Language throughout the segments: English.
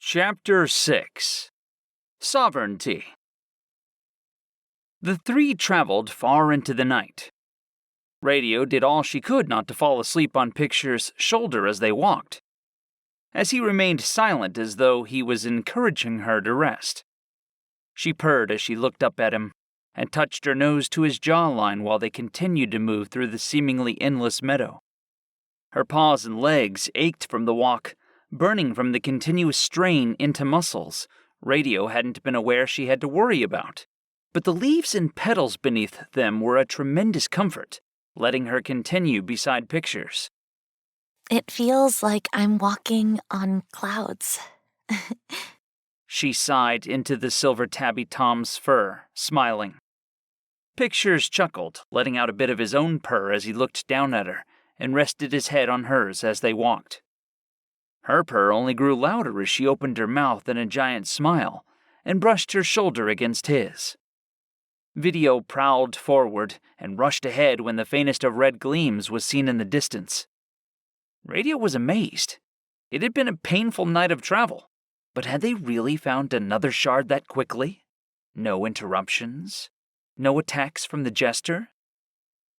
Chapter 6 Sovereignty. The three traveled far into the night. Radio did all she could not to fall asleep on Picture's shoulder as they walked, as he remained silent as though he was encouraging her to rest. She purred as she looked up at him and touched her nose to his jawline while they continued to move through the seemingly endless meadow. Her paws and legs ached from the walk, burning from the continuous strain into muscles Radio hadn't been aware she had to worry about. But the leaves and petals beneath them were a tremendous comfort, letting her continue beside Pictures. It feels like I'm walking on clouds. She sighed into the silver tabby Tom's fur, smiling. Pictures chuckled, letting out a bit of his own purr as he looked down at her and rested his head on hers as they walked. Her purr only grew louder as she opened her mouth in a giant smile and brushed her shoulder against his. Video prowled forward and rushed ahead when the faintest of red gleams was seen in the distance. Radio was amazed. It had been a painful night of travel, but had they really found another shard that quickly? No interruptions? No attacks from the jester?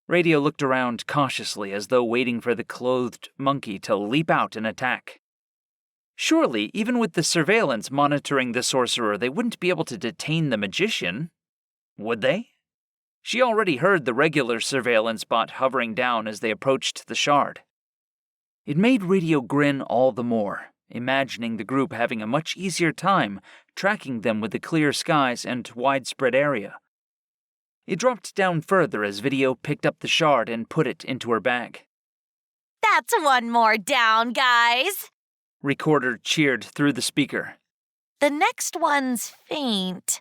Radio looked around cautiously as though waiting for the clothed monkey to leap out and attack. Surely, even with the surveillance monitoring the sorcerer, they wouldn't be able to detain the magician. Would they? She already heard the regular surveillance bot hovering down as they approached the shard. It made Radio grin all the more, imagining the group having a much easier time tracking them with the clear skies and widespread area. It dropped down further as Video picked up the shard and put it into her bag. That's one more down, guys. Recorder cheered through the speaker. The next one's faint,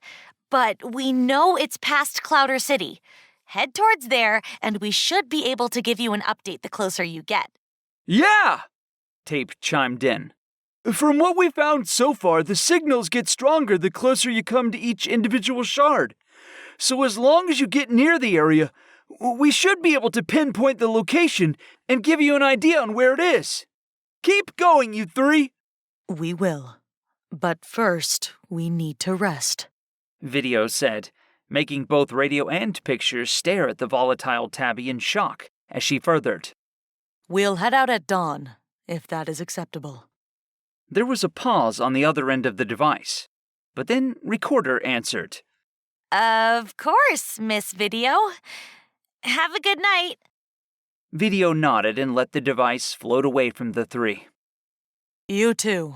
but we know it's past Clouder City. Head towards there, and we should be able to give you an update the closer you get. Yeah! Tape chimed in. From what we found so far, the signals get stronger the closer you come to each individual shard. So as long as you get near the area, we should be able to pinpoint the location and give you an idea on where it is. Keep going, you three! We will. But first, we need to rest, Video said, making both Radio and Pictures stare at the volatile tabby in shock as she furthered. We'll head out at dawn, if that is acceptable. There was a pause on the other end of the device, but then Recorder answered. Of course, Miss Video. Have a good night. Video nodded and let the device float away from the three. You too,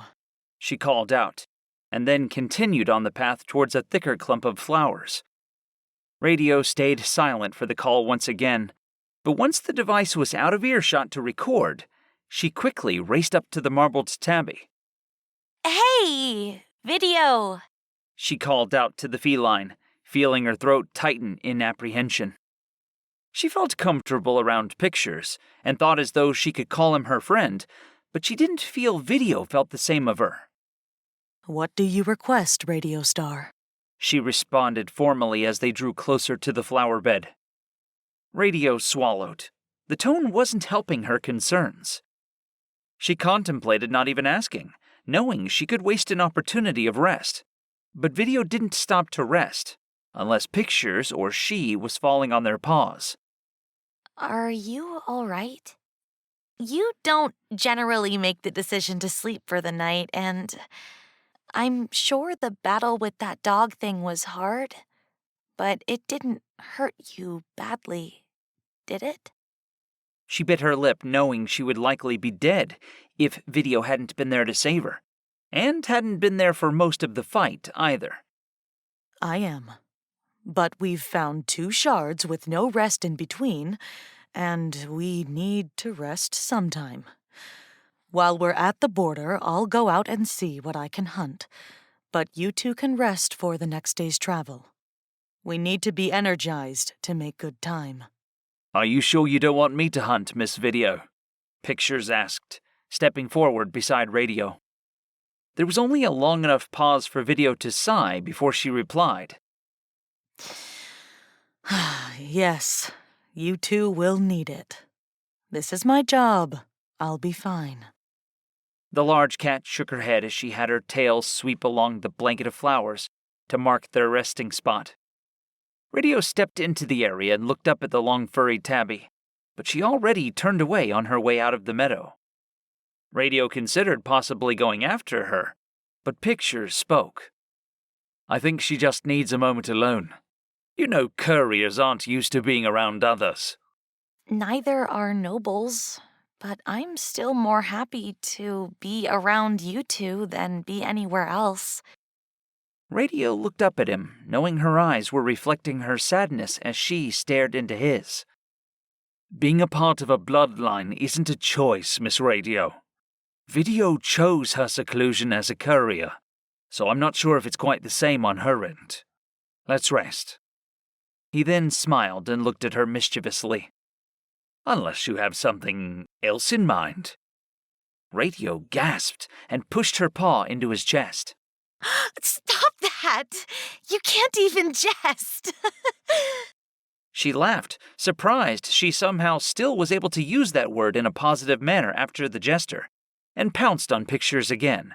She called out, and then continued on the path towards a thicker clump of flowers. Radio stayed silent for the call once again, but once the device was out of earshot to record, she quickly raced up to the marbled tabby. Hey, Video. She called out to the feline, feeling her throat tighten in apprehension. She felt comfortable around Pictures and thought as though she could call him her friend, but she didn't feel Video felt the same of her. What do you request, Radio Star? She responded formally as they drew closer to the flower bed. Radio swallowed. The tone wasn't helping her concerns. She contemplated not even asking, knowing she could waste an opportunity of rest. But Video didn't stop to rest, unless Pictures or she was falling on their paws. Are you all right? You don't generally make the decision to sleep for the night, and I'm sure the battle with that dog thing was hard, but it didn't hurt you badly, did it? She bit her lip, knowing she would likely be dead if Video hadn't been there to save her, and hadn't been there for most of the fight either. I am. But we've found 2 shards with no rest in between, and we need to rest sometime. While we're at the border, I'll go out and see what I can hunt, but you two can rest for the next day's travel. We need to be energized to make good time. Are you sure you don't want me to hunt, Miss Video? Pictures asked, stepping forward beside Radio. There was only a long enough pause for Video to sigh before she replied. Yes, you two will need it. This is my job. I'll be fine. The large cat shook her head as she had her tail sweep along the blanket of flowers to mark their resting spot. Radio stepped into the area and looked up at the long furry tabby, but she already turned away on her way out of the meadow. Radio considered possibly going after her, but Pictures spoke. I think she just needs a moment alone. You know couriers aren't used to being around others. Neither are nobles, but I'm still more happy to be around you two than be anywhere else. Radio looked up at him, knowing her eyes were reflecting her sadness as she stared into his. Being a part of a bloodline isn't a choice, Miss Radio. Video chose her seclusion as a courier, so I'm not sure if it's quite the same on her end. Let's rest. He then smiled and looked at her mischievously. Unless you have something else in mind. Radio gasped and pushed her paw into his chest. Stop that! You can't even jest! She laughed, surprised she somehow still was able to use that word in a positive manner after the gesture, and pounced on Pictures again,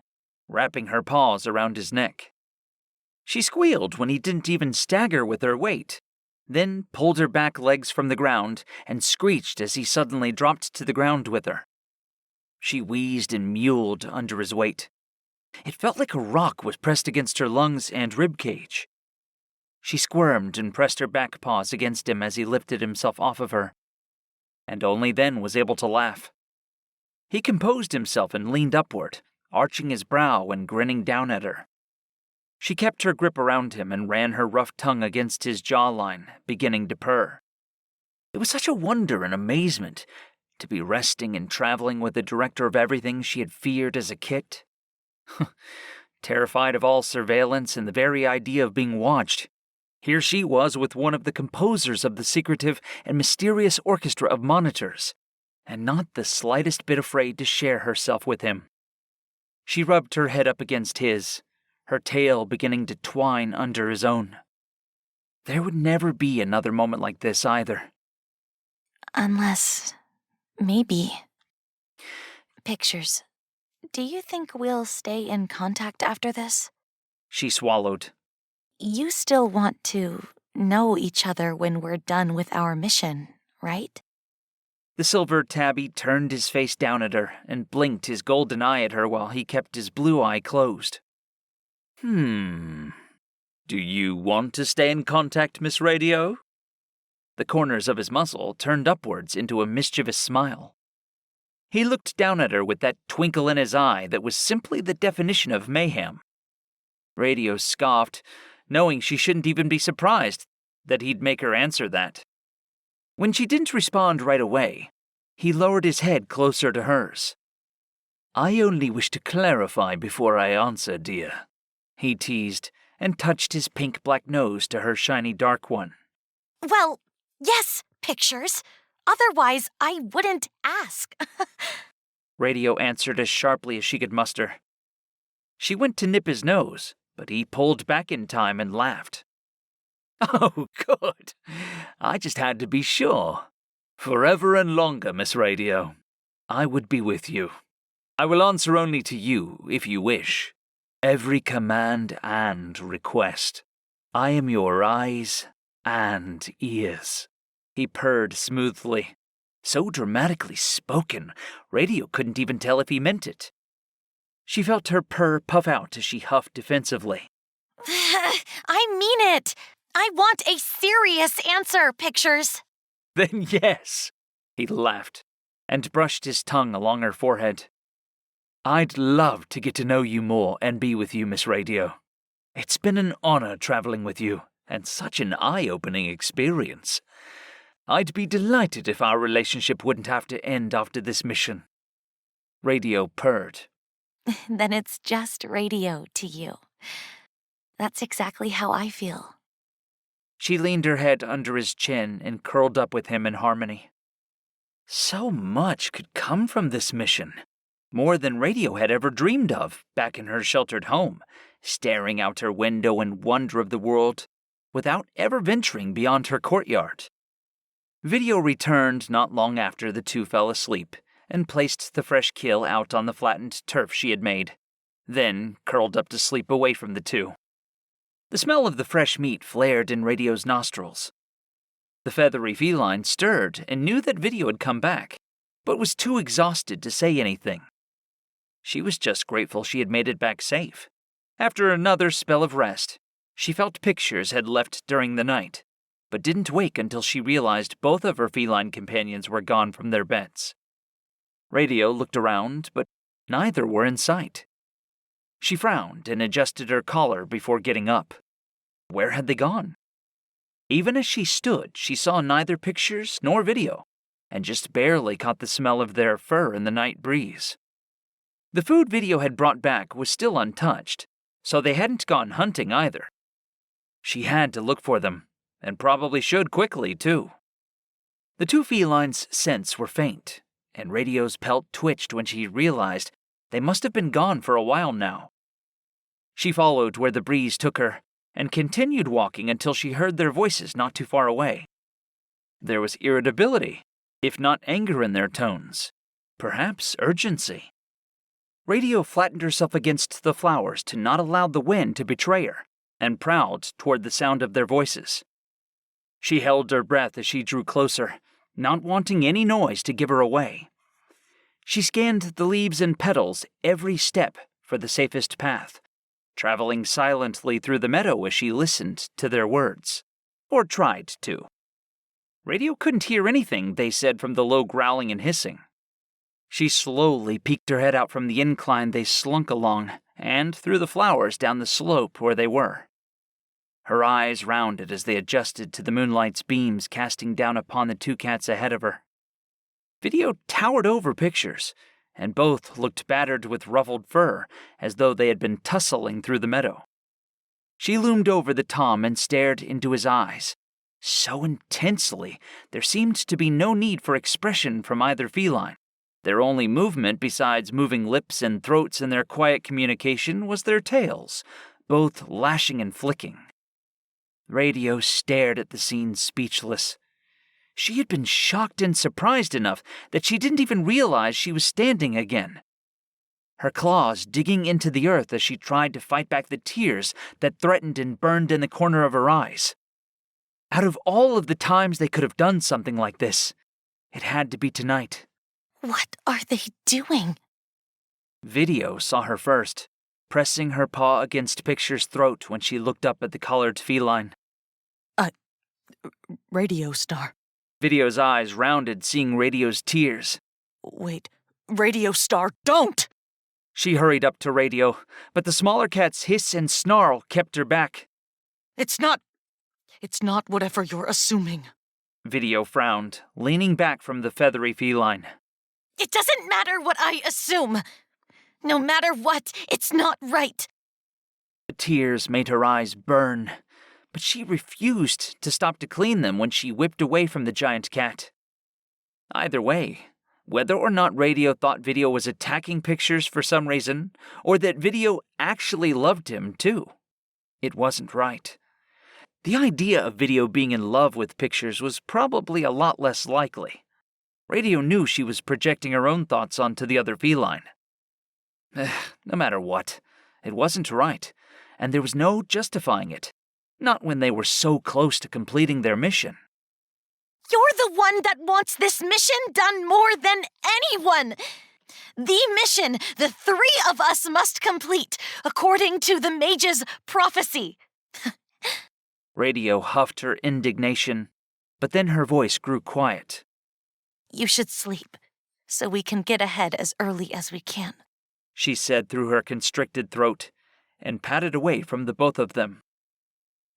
wrapping her paws around his neck. She squealed when he didn't even stagger with her weight, then pulled her back legs from the ground and screeched as he suddenly dropped to the ground with her. She wheezed and mewed under his weight. It felt like a rock was pressed against her lungs and ribcage. She squirmed and pressed her back paws against him as he lifted himself off of her, and only then was able to laugh. He composed himself and leaned upward, arching his brow and grinning down at her. She kept her grip around him and ran her rough tongue against his jawline, beginning to purr. It was such a wonder and amazement to be resting and traveling with the director of everything she had feared as a kid. Terrified of all surveillance and the very idea of being watched, here she was with one of the composers of the secretive and mysterious orchestra of monitors, and not the slightest bit afraid to share herself with him. She rubbed her head up against his, her tail beginning to twine under his own. There would never be another moment like this either. Unless, maybe. Pictures. Do you think we'll stay in contact after this? She swallowed. You still want to know each other when we're done with our mission, right? The silver tabby turned his face down at her and blinked his golden eye at her while he kept his blue eye closed. Do you want to stay in contact, Miss Radio? The corners of his muzzle turned upwards into a mischievous smile. He looked down at her with that twinkle in his eye that was simply the definition of mayhem. Radio scoffed, knowing she shouldn't even be surprised that he'd make her answer that. When she didn't respond right away, he lowered his head closer to hers. I only wish to clarify before I answer, dear, he teased, and touched his pink-black nose to her shiny dark one. Well, yes, Pictures. Otherwise, I wouldn't ask. Radio answered as sharply as she could muster. She went to nip his nose, but he pulled back in time and laughed. Oh, good. I just had to be sure. Forever and longer, Miss Radio. I would be with you. I will answer only to you, if you wish. Every command and request. I am your eyes and ears. He purred smoothly. So dramatically spoken, Radio couldn't even tell if he meant it. She felt her purr puff out as she huffed defensively. I mean it. I want a serious answer, Pictures. Then yes, he laughed, and brushed his tongue along her forehead. I'd love to get to know you more and be with you, Miss Radio. It's been an honor traveling with you, and such an eye-opening experience. I'd be delighted if our relationship wouldn't have to end after this mission. Radio purred. Then it's just radio to you. That's exactly how I feel. She leaned her head under his chin and curled up with him in harmony. So much could come from this mission. More than Radio had ever dreamed of back in her sheltered home, staring out her window in wonder of the world, without ever venturing beyond her courtyard. Video returned not long after the two fell asleep, and placed the fresh kill out on the flattened turf she had made, then curled up to sleep away from the two. The smell of the fresh meat flared in Radio's nostrils. The feathery feline stirred and knew that Video had come back, but was too exhausted to say anything. She was just grateful she had made it back safe. After another spell of rest, she felt pictures had left during the night, but didn't wake until she realized both of her feline companions were gone from their beds. Radio looked around, but neither were in sight. She frowned and adjusted her collar before getting up. Where had they gone? Even as she stood, she saw neither pictures nor Video, and just barely caught the smell of their fur in the night breeze. The food Video had brought back was still untouched, so they hadn't gone hunting either. She had to look for them, and probably should quickly, too. The two felines' scents were faint, and Radio's pelt twitched when she realized they must have been gone for a while now. She followed where the breeze took her, and continued walking until she heard their voices not too far away. There was irritability, if not anger in their tones, perhaps urgency. Radio flattened herself against the flowers to not allow the wind to betray her, and prowled toward the sound of their voices. She held her breath as she drew closer, not wanting any noise to give her away. She scanned the leaves and petals every step for the safest path, traveling silently through the meadow as she listened to their words, or tried to. Radio couldn't hear anything they said from the low growling and hissing. She slowly peeked her head out from the incline they slunk along, and through the flowers down the slope where they were. Her eyes rounded as they adjusted to the moonlight's beams casting down upon the two cats ahead of her. Video towered over Pictures, and both looked battered with ruffled fur, as though they had been tussling through the meadow. She loomed over the Tom and stared into his eyes, so intensely there seemed to be no need for expression from either feline. Their only movement besides moving lips and throats in their quiet communication was their tails, both lashing and flicking. Radio stared at the scene speechless. She had been shocked and surprised enough that she didn't even realize she was standing again. Her claws digging into the earth as she tried to fight back the tears that threatened and burned in the corner of her eyes. Out of all of the times they could have done something like this, it had to be tonight. What are they doing? Video saw her first, pressing her paw against Picture's throat when she looked up at the collared feline. Radio Star. Video's eyes rounded, seeing Radio's tears. Wait, Radio Star, don't! She hurried up to Radio, but the smaller cat's hiss and snarl kept her back. It's not whatever you're assuming. Video frowned, leaning back from the feathery feline. It doesn't matter what I assume. No matter what, it's not right. The tears made her eyes burn, but she refused to stop to clean them when she whipped away from the giant cat. Either way, whether or not Radio thought Video was attacking Pictures for some reason, or that Video actually loved him too, it wasn't right. The idea of Video being in love with Pictures was probably a lot less likely. Radio knew she was projecting her own thoughts onto the other feline. No matter what, it wasn't right, and there was no justifying it. Not when they were so close to completing their mission. You're the one that wants this mission done more than anyone. The mission the three of us must complete, according to the mage's prophecy. Radio huffed her indignation, but then her voice grew quiet. You should sleep, so we can get ahead as early as we can, she said through her constricted throat, and patted away from the both of them.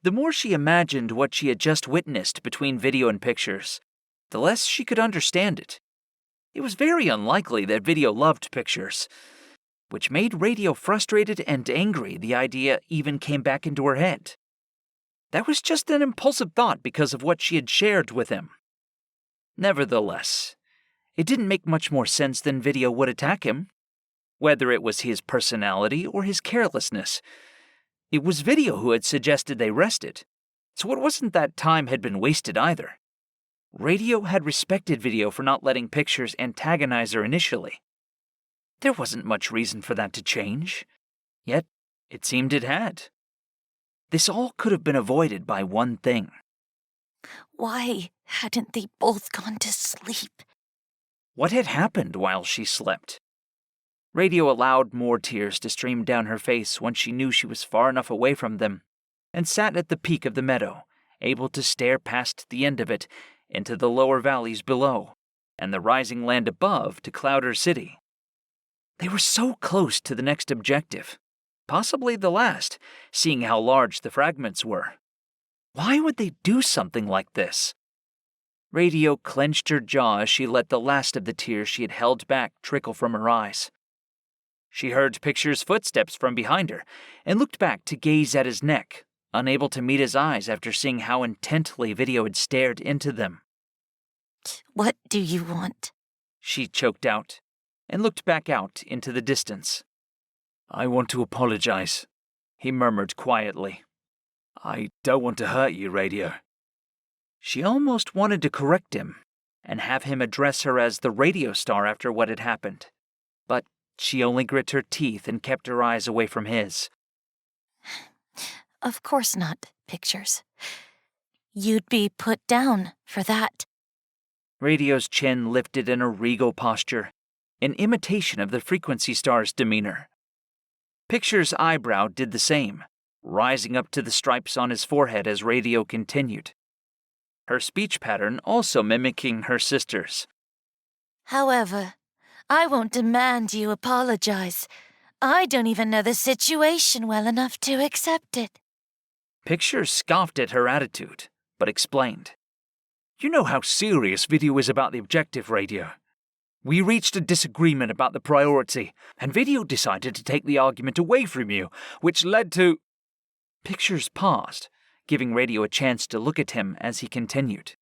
The more she imagined what she had just witnessed between Video and Pictures, the less she could understand it. It was very unlikely that Video loved Pictures, which made Radio frustrated and angry the idea even came back into her head. That was just an impulsive thought because of what she had shared with him. Nevertheless, it didn't make much more sense than Video would attack him. Whether it was his personality or his carelessness, it was Video who had suggested they rested, so it wasn't that time had been wasted either. Radio had respected Video for not letting Pictures antagonize her initially. There wasn't much reason for that to change, yet it seemed it had. This all could have been avoided by one thing. Why hadn't they both gone to sleep? What had happened while she slept? Radio allowed more tears to stream down her face once she knew she was far enough away from them, and sat at the peak of the meadow, able to stare past the end of it into the lower valleys below, and the rising land above to Clouder City. They were so close to the next objective, possibly the last, seeing how large the fragments were. Why would they do something like this? Radio clenched her jaw as she let the last of the tears she had held back trickle from her eyes. She heard Picture's footsteps from behind her and looked back to gaze at his neck, unable to meet his eyes after seeing how intently Video had stared into them. What do you want? She choked out and looked back out into the distance. I want to apologize, he murmured quietly. I don't want to hurt you, Radio. She almost wanted to correct him and have him address her as the radio star after what had happened, but she only grit her teeth and kept her eyes away from his. Of course not, Pictures. You'd be put down for that. Radio's chin lifted in a regal posture, an imitation of the frequency star's demeanor. Picture's eyebrow did the same, rising up to the stripes on his forehead as Radio continued, her speech pattern also mimicking her sister's. However, I won't demand you apologize. I don't even know the situation well enough to accept it. Picture scoffed at her attitude, but explained. You know how serious Video is about the objective, Radio. We reached a disagreement about the priority, and Video decided to take the argument away from you, which led to... Pictures paused, giving Radio a chance to look at him as he continued.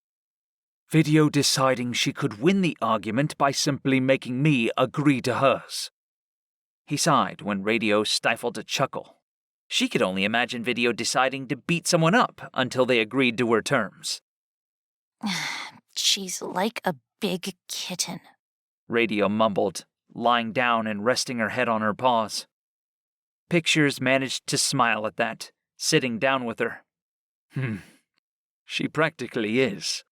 Video deciding she could win the argument by simply making me agree to hers. He sighed when Radio stifled a chuckle. She could only imagine Video deciding to beat someone up until they agreed to her terms. She's like a big kitten, Radio mumbled, lying down and resting her head on her paws. Pictures managed to smile at that, sitting down with her. She practically is.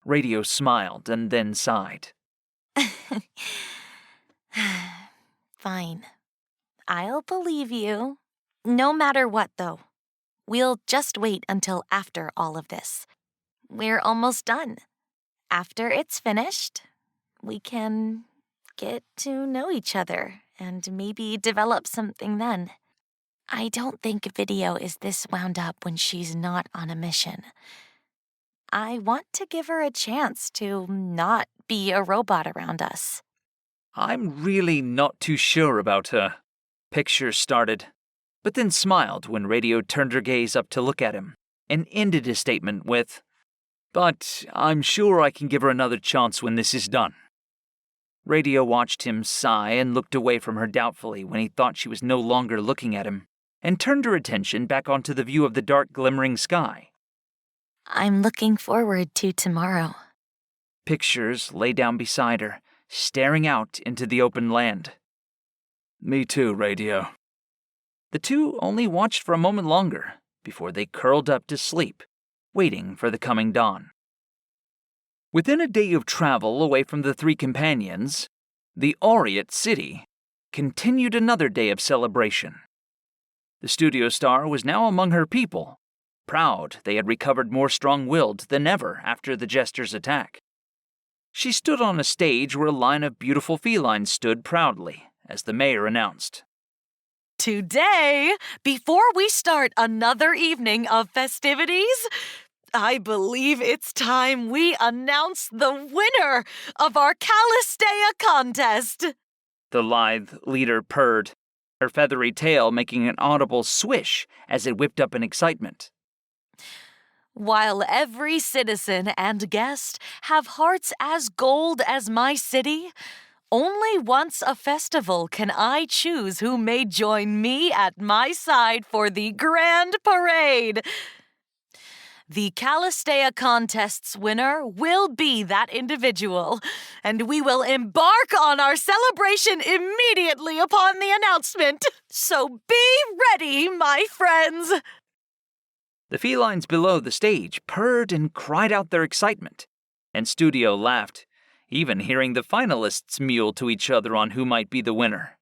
Radio smiled and then sighed. Fine. I'll believe you. No matter what, though. We'll just wait until after all of this. We're almost done. After it's finished, we can get to know each other and maybe develop something then. I don't think Video is this wound up when she's not on a mission. I want to give her a chance to not be a robot around us. I'm really not too sure about her, Picture started, but then smiled when Radio turned her gaze up to look at him and ended his statement with, But I'm sure I can give her another chance when this is done. Radio watched him sigh and looked away from her doubtfully when he thought she was no longer looking at him, and turned her attention back onto the view of the dark glimmering sky. I'm looking forward to tomorrow. Pictures lay down beside her, staring out into the open land. Me too, Radio. The two only watched for a moment longer before they curled up to sleep, waiting for the coming dawn. Within a day of travel away from the three companions, the Aureate City continued another day of celebration. The studio star was now among her people, proud they had recovered more strong-willed than ever after the jester's attack. She stood on a stage where a line of beautiful felines stood proudly, as the mayor announced. Today, before we start another evening of festivities, I believe it's time we announce the winner of our Callistea contest. The lithe leader purred, her feathery tail making an audible swish as it whipped up in excitement. While every citizen and guest have hearts as gold as my city, only once a festival can I choose who may join me at my side for the grand parade. The Callistea Contest's winner will be that individual, and we will embark on our celebration immediately upon the announcement. So be ready, my friends. The felines below the stage purred and cried out their excitement, and Studio laughed, even hearing the finalists mewl to each other on who might be the winner.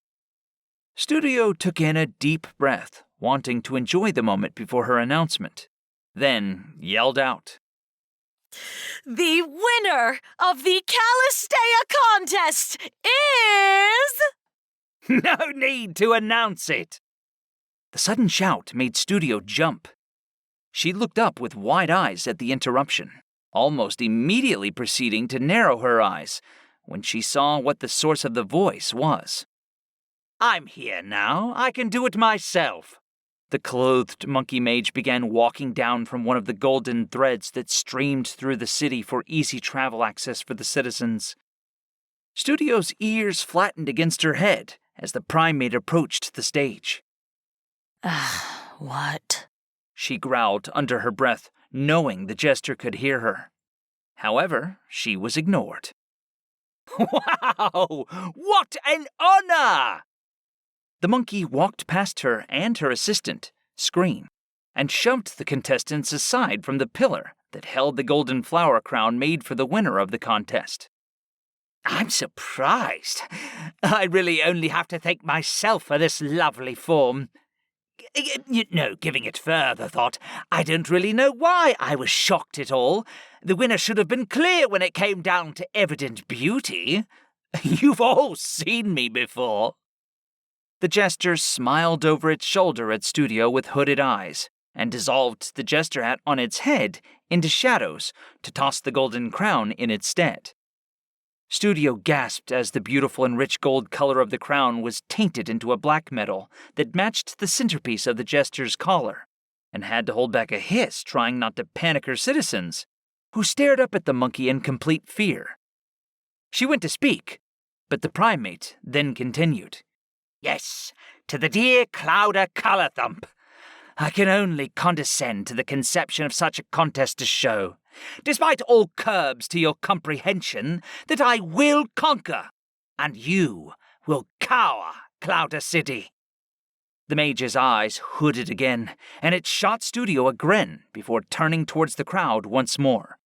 Studio took in a deep breath, wanting to enjoy the moment before her announcement, then yelled out, The winner of the Callistea Contest is... "No need to announce it!" The sudden shout made Studio jump. She looked up with wide eyes at the interruption, almost immediately proceeding to narrow her eyes when she saw what the source of the voice was. "I'm here now. I can do it myself." The clothed monkey mage began walking down from one of the golden threads that streamed through the city for easy travel access for the citizens. Studio's ears flattened against her head as the primate approached the stage. What? She growled under her breath, knowing the jester could hear her. However, she was ignored. "Wow! What an honor!" The monkey walked past her and her assistant, Screen, and shoved the contestants aside from the pillar that held the golden flower crown made for the winner of the contest. "I'm surprised. I really only have to thank myself for this lovely form. Giving it further thought, I don't really know why I was shocked at all. The winner should have been clear when it came down to evident beauty. You've all seen me before." The jester smiled over its shoulder at Studio with hooded eyes, and dissolved the jester hat on its head into shadows to toss the golden crown in its stead. Studio gasped as the beautiful and rich gold color of the crown was tainted into a black metal that matched the centerpiece of the jester's collar, and had to hold back a hiss trying not to panic her citizens, who stared up at the monkey in complete fear. She went to speak, but the primate then continued. "Yes, to the dear Clouder Colorthump. I can only condescend to the conception of such a contest as show, despite all curbs to your comprehension, that I will conquer, and you will cower, Clouder City." The mage's eyes hooded again, and it shot Studio a grin before turning towards the crowd once more.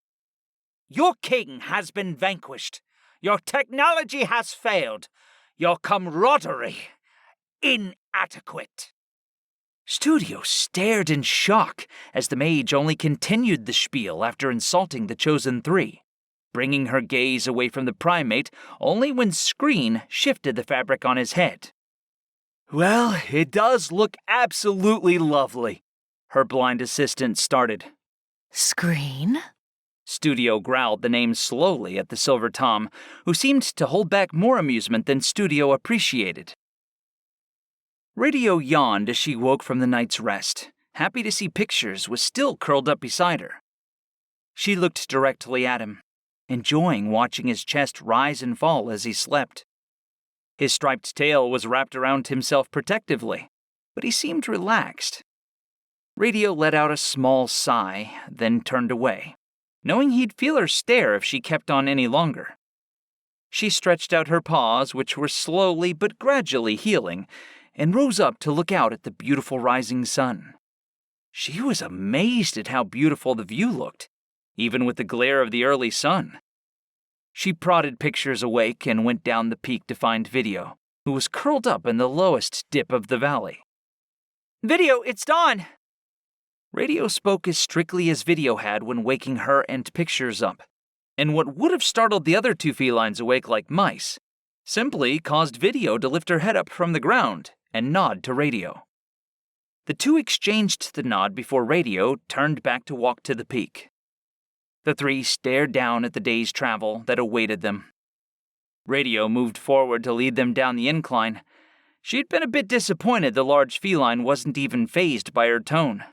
"Your king has been vanquished. Your technology has failed. Your camaraderie inadequate." Studio stared in shock as the mage only continued the spiel after insulting the chosen three, bringing her gaze away from the primate only when Screen shifted the fabric on his head. "Well, it does look absolutely lovely," her blind assistant started. Screen? Studio growled the name slowly at the Silver Tom, who seemed to hold back more amusement than Studio appreciated. Radio yawned as she woke from the night's rest, happy to see Pictures was still curled up beside her. She looked directly at him, enjoying watching his chest rise and fall as he slept. His striped tail was wrapped around himself protectively, but he seemed relaxed. Radio let out a small sigh, then turned away, knowing he'd feel her stare if she kept on any longer. She stretched out her paws, which were slowly but gradually healing, and rose up to look out at the beautiful rising sun. She was amazed at how beautiful the view looked, even with the glare of the early sun. She prodded Pictures awake and went down the peak to find Video, who was curled up in the lowest dip of the valley. "Video, it's dawn!" Radio spoke as strictly as Video had when waking her and Pictures up, and what would have startled the other two felines awake like mice simply caused Video to lift her head up from the ground and nod to Radio. The two exchanged the nod before Radio turned back to walk to the peak. The three stared down at the day's travel that awaited them. Radio moved forward to lead them down the incline. She'd been a bit disappointed the large feline wasn't even fazed by her tone.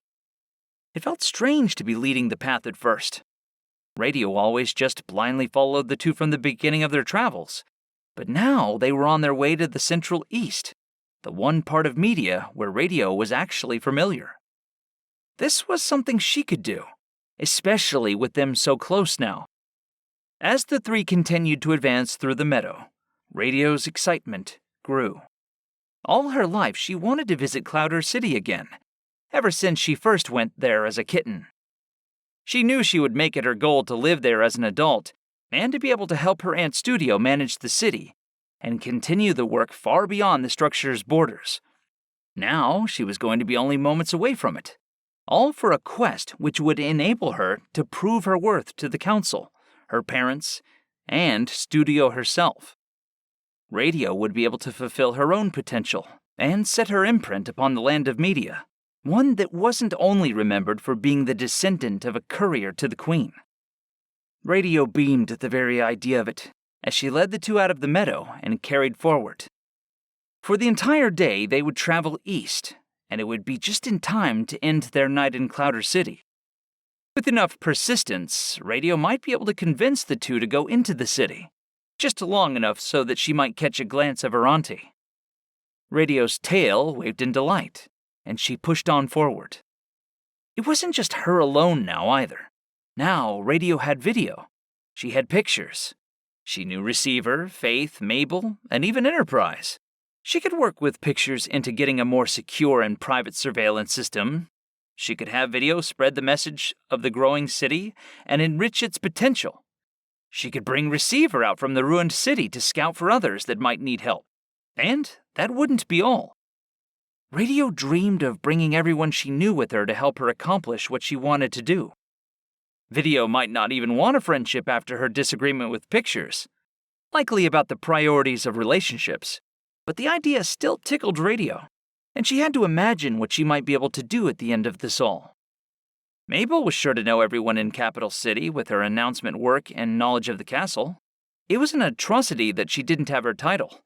It felt strange to be leading the path at first. Radio always just blindly followed the two from the beginning of their travels, but now they were on their way to the Central East, the one part of media where Radio was actually familiar. This was something she could do, especially with them so close now. As the three continued to advance through the meadow, Radio's excitement grew. All her life, she wanted to visit Clouder City again, ever since she first went there as a kitten. She knew she would make it her goal to live there as an adult and to be able to help her aunt's studio manage the city and continue the work far beyond the structure's borders. Now she was going to be only moments away from it, all for a quest which would enable her to prove her worth to the council, her parents, and studio herself. Radio would be able to fulfill her own potential and set her imprint upon the land of media, one that wasn't only remembered for being the descendant of a courier to the queen. Radio beamed at the very idea of it as she led the two out of the meadow and carried forward. For the entire day, they would travel east, and it would be just in time to end their night in Clouder City. With enough persistence, Radio might be able to convince the two to go into the city, just long enough so that she might catch a glance of her auntie. Radio's tail waved in delight, and she pushed on forward. It wasn't just her alone now either. Now Radio had video. She had pictures. She knew Receiver, Faith, Mabel, and even Enterprise. She could work with pictures into getting a more secure and private surveillance system. She could have video spread the message of the growing city and enrich its potential. She could bring Receiver out from the ruined city to scout for others that might need help. And that wouldn't be all. Radio dreamed of bringing everyone she knew with her to help her accomplish what she wanted to do. Video might not even want a friendship after her disagreement with Pictures, likely about the priorities of relationships, but the idea still tickled Radio, and she had to imagine what she might be able to do at the end of this all. Mabel was sure to know everyone in Capital City with her announcement work and knowledge of the castle. It was an atrocity that she didn't have her title.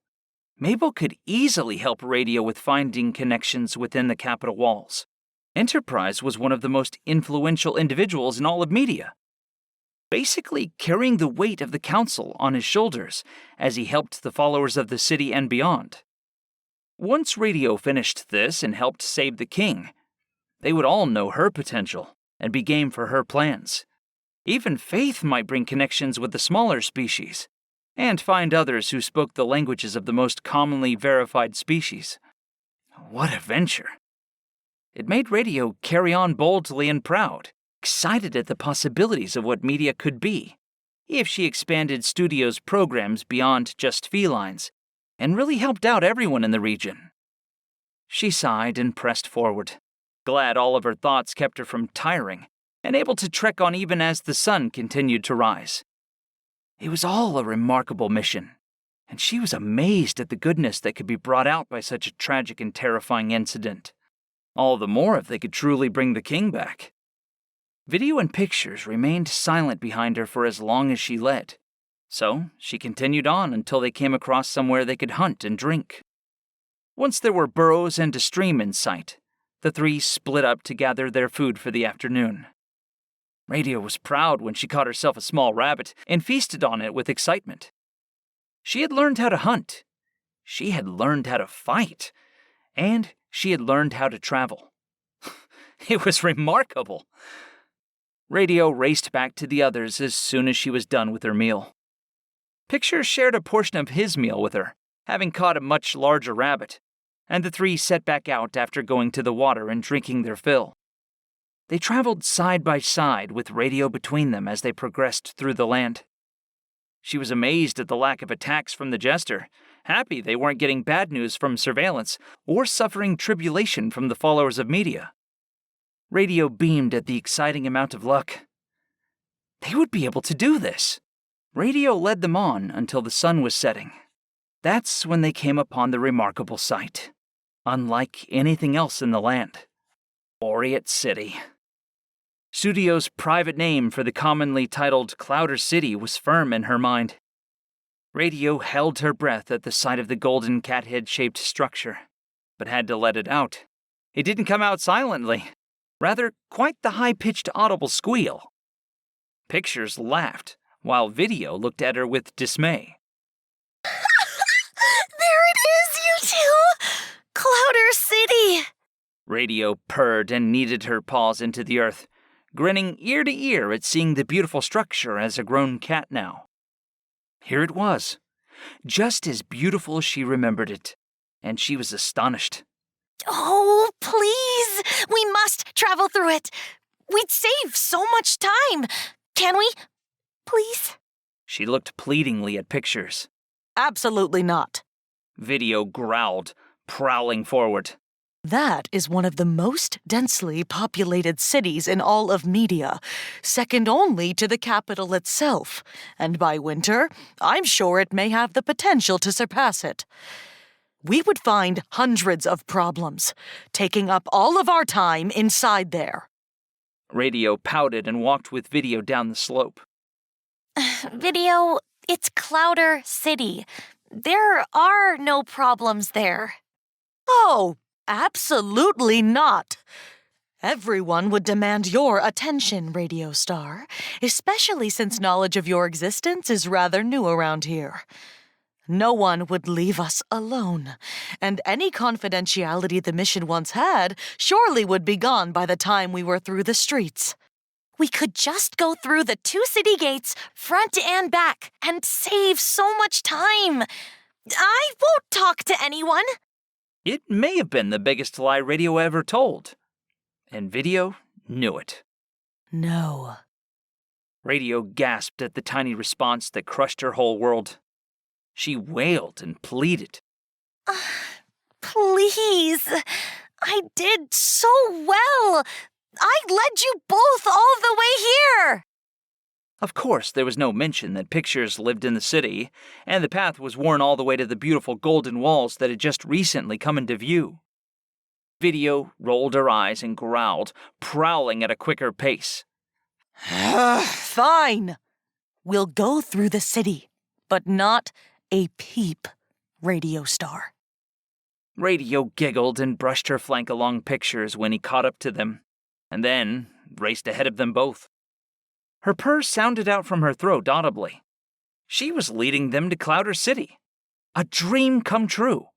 Mabel could easily help Radio with finding connections within the capital walls. Enterprise was one of the most influential individuals in all of media, basically carrying the weight of the council on his shoulders as he helped the followers of the city and beyond. Once Radio finished this and helped save the king, they would all know her potential and be game for her plans. Even Faith might bring connections with the smaller species, and find others who spoke the languages of the most commonly verified species. What a venture! It made Radio carry on boldly and proud, excited at the possibilities of what media could be, if she expanded Studio's programs beyond just felines, and really helped out everyone in the region. She sighed and pressed forward, glad all of her thoughts kept her from tiring, and able to trek on even as the sun continued to rise. It was all a remarkable mission, and she was amazed at the goodness that could be brought out by such a tragic and terrifying incident. All the more if they could truly bring the king back. Video and Pictures remained silent behind her for as long as she led, so she continued on until they came across somewhere they could hunt and drink. Once there were burrows and a stream in sight, the three split up to gather their food for the afternoon. Radio was proud when she caught herself a small rabbit and feasted on it with excitement. She had learned how to hunt. She had learned how to fight. And she had learned how to travel. It was remarkable. Radio raced back to the others as soon as she was done with her meal. Pictures shared a portion of his meal with her, having caught a much larger rabbit, and the three set back out after going to the water and drinking their fill. They traveled side by side with Radio between them as they progressed through the land. She was amazed at the lack of attacks from the jester, happy they weren't getting bad news from surveillance or suffering tribulation from the followers of media. Radio beamed at the exciting amount of luck. They would be able to do this. Radio led them on until the sun was setting. That's when they came upon the remarkable sight, unlike anything else in the land. Oriat City. Studio's private name for the commonly titled Clouder City was firm in her mind. Radio held her breath at the sight of the golden cathead-shaped structure, but had to let it out. It didn't come out silently. Rather, quite the high-pitched audible squeal. Pictures laughed, while Video looked at her with dismay. There it is, you two! Clouder City! Radio purred and kneaded her paws into the earth, grinning ear to ear at seeing the beautiful structure as a grown cat now. Here it was, just as beautiful as she remembered it, and she was astonished. Oh, please! We must travel through it! We'd save so much time! Can we? Please? She looked pleadingly at Pictures. Absolutely not. Video growled, prowling forward. That is one of the most densely populated cities in all of media, second only to the capital itself, and by winter, I'm sure it may have the potential to surpass it. We would find hundreds of problems, taking up all of our time inside there. Radio pouted and walked with Video down the slope. Video, it's Clouder City. There are no problems there. Oh, absolutely not. Everyone would demand your attention, Radio Star, especially since knowledge of your existence is rather new around here. No one would leave us alone, and any confidentiality the mission once had surely would be gone by the time we were through the streets. We could just go through the 2 city gates, front and back, and save so much time. I won't talk to anyone. It may have been the biggest lie Radio ever told, and Video knew it. No. Radio gasped at the tiny response that crushed her whole world. She wailed and pleaded. Please. I did so well. I led you both all the way here. Of course, there was no mention that Pictures lived in the city, and the path was worn all the way to the beautiful golden walls that had just recently come into view. Video rolled her eyes and growled, prowling at a quicker pace. Fine. We'll go through the city, but not a peep, Radio Star. Radio giggled and brushed her flank along Pictures when he caught up to them, and then raced ahead of them both. Her purr sounded out from her throat audibly. She was leading them to Clouder City. A dream come true.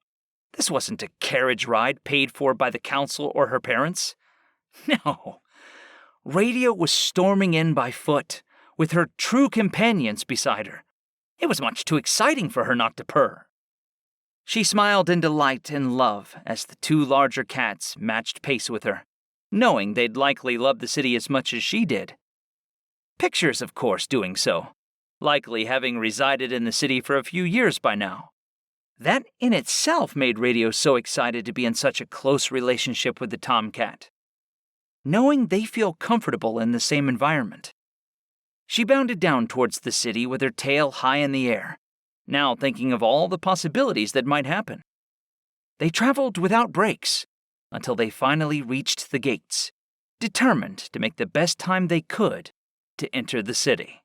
This wasn't a carriage ride paid for by the council or her parents. No. Radio was storming in by foot, with her true companions beside her. It was much too exciting for her not to purr. She smiled in delight and love as the 2 larger cats matched pace with her, knowing they'd likely love the city as much as she did. Pictures, of course, doing so, likely having resided in the city for a few years by now. That in itself made Radio so excited to be in such a close relationship with the tomcat, knowing they feel comfortable in the same environment. She bounded down towards the city with her tail high in the air, now thinking of all the possibilities that might happen. They traveled without breaks until they finally reached the gates, determined to make the best time they could to enter the city.